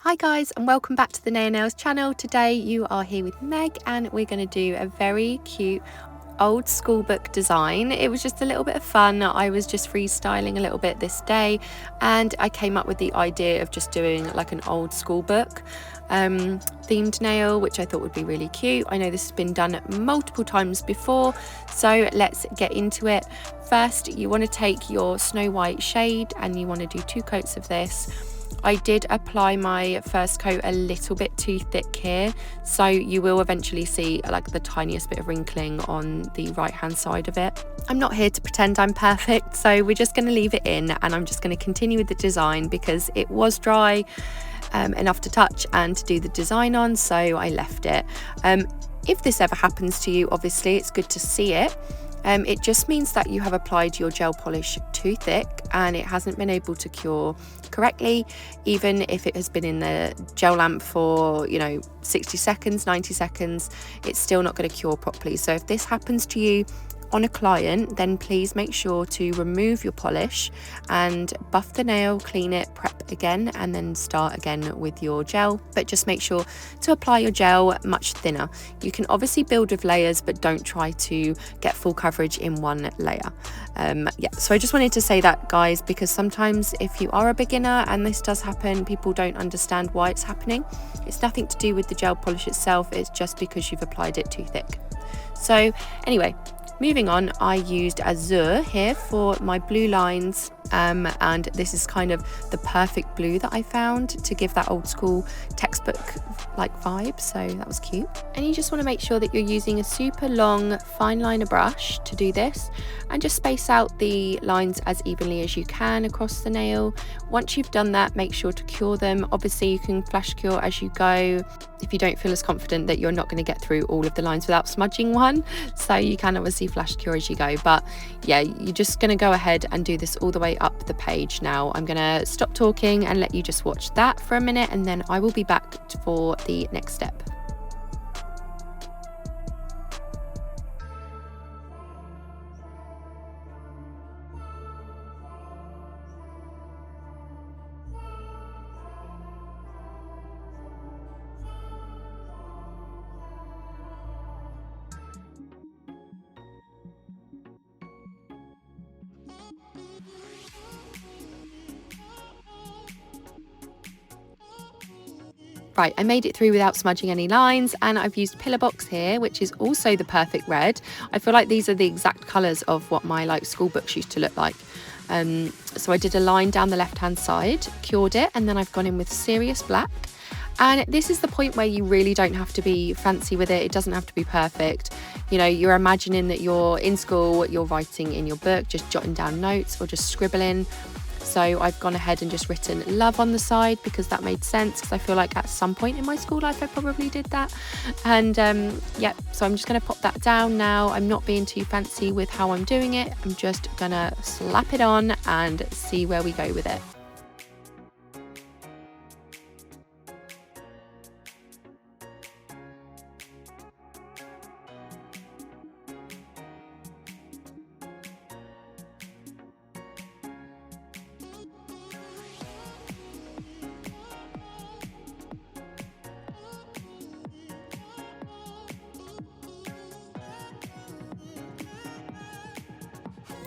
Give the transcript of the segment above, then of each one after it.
Hi guys, and welcome back to the Naio Nails channel. Today you are here with Meg and we're going to do a very cute old school book design. It was just a little bit of fun. I was just freestyling a little bit this day and I came up with the idea of just doing like an old school book themed nail, which I thought would be really cute. I know this has been done multiple times before, so let's get into it. First, you want to take your Snow White shade and you want to do 2 coats of this. I did apply my first coat a little bit too thick here, so you will eventually see like the tiniest bit of wrinkling on the right hand side of it. I'm not here to pretend I'm perfect, so we're just going to leave it in and I'm just going to continue with the design because it was dry enough to touch and to do the design on, so I left it. If this ever happens to you, obviously it's good to see it. It just means that you have applied your gel polish too thick and it hasn't been able to cure correctly, even if it has been in the gel lamp for 60 seconds, 90 seconds, it's still not going to cure properly. So if this happens to you on a client, then please make sure to remove your polish and buff the nail, clean it, prep again, and then start again with your gel. But just make sure to apply your gel much thinner. You can obviously build with layers, but don't try to get full coverage in one layer. So I just wanted to say that, guys, because sometimes if you are a beginner and this does happen, people don't understand why it's happening. It's nothing to do with the gel polish itself, it's just because you've applied it too thick. So anyway, moving on, I used Azure here for my blue lines, and this is kind of the perfect blue that I found to give that old school textbook like vibe, so that was cute. And you just want to make sure that you're using a super long fine liner brush to do this and just space out the lines as evenly as you can across the nail. Once you've done that, make sure to cure them. Obviously you can flash cure as you go if you don't feel as confident that you're not going to get through all of the lines without smudging one, so you can obviously flash cure as you go. But yeah, you're just going to go ahead and do this all the way up the page. Now I'm going to stop talking and let you just watch that for a minute, and then I will be back for the next step. Right, I made it through without smudging any lines, and I've used Pillar Box here, which is also the perfect red. I feel like these are the exact colours of what my school books used to look like. So I did a line down the left hand side, cured it, and then I've gone in with Serious Black. And this is the point where you really don't have to be fancy with it. It doesn't have to be perfect. You're imagining that you're in school, you're writing in your book, just jotting down notes or just scribbling. So I've gone ahead and just written love on the side because that made sense, because I feel like at some point in my school life I probably did that. And yeah, so I'm just going to pop that down now. I'm not being too fancy with how I'm doing it. I'm just going to slap it on and see where we go with it.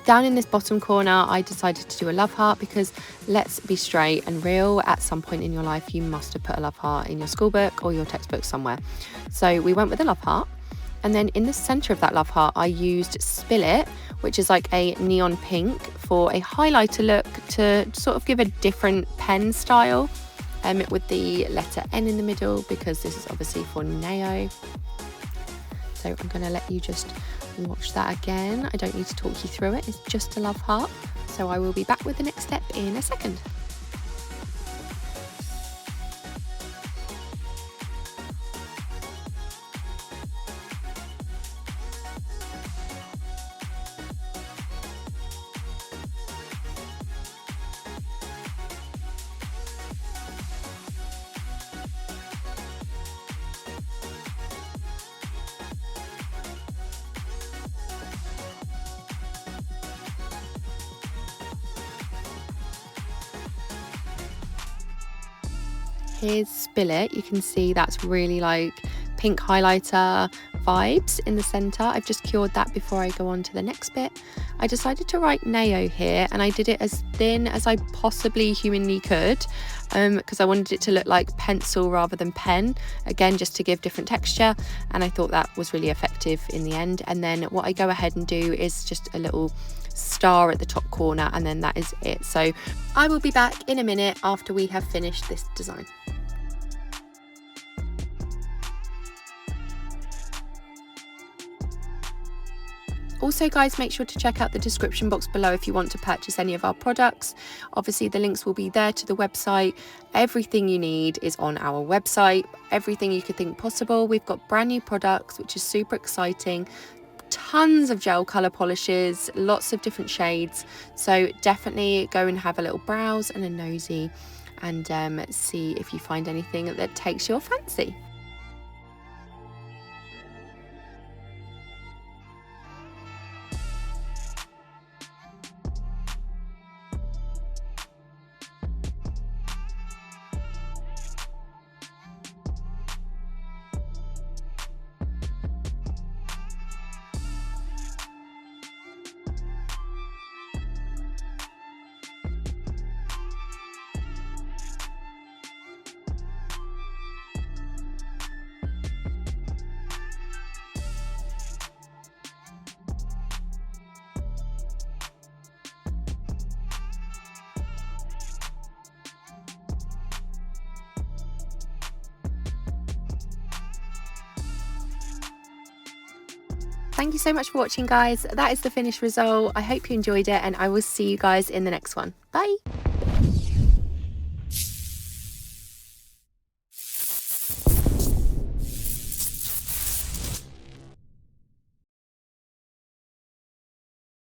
Down in this bottom corner, I decided to do a love heart because, let's be straight and real, at some point in your life you must have put a love heart in your school book or your textbook somewhere. So we went with a love heart, and then in the centre of that love heart I used Spill It, which is like a neon pink, for a highlighter look to sort of give a different pen style, with the letter N in the middle because this is obviously for Naio. So I'm going to let you just watch that again. I don't need to talk you through it, it's just a love heart. So I will be back with the next step in a second. here's Spill It. You can see that's really like pink highlighter vibes in the center. I've just cured that before I go on to the next bit. I decided to write Naio here, and I did it as thin as I possibly humanly could, because I wanted it to look like pencil rather than pen, again just to give different texture, and I thought that was really effective in the end. And then what I go ahead and do is just a little star at the top corner, and then that is it. So I will be back in a minute after we have finished this design. Also guys, make sure to check out the description box below if you want to purchase any of our products. Obviously the links will be there to the website. Everything you need is on our website, everything you could think possible. We've got brand new products, which is super exciting. Tons of gel color polishes, lots of different shades. So definitely go and have a little browse and a nosy, and see if you find anything that takes your fancy. Thank you so much for watching guys. That is the finished result. I hope you enjoyed it, and I will see you guys in the next one. Bye.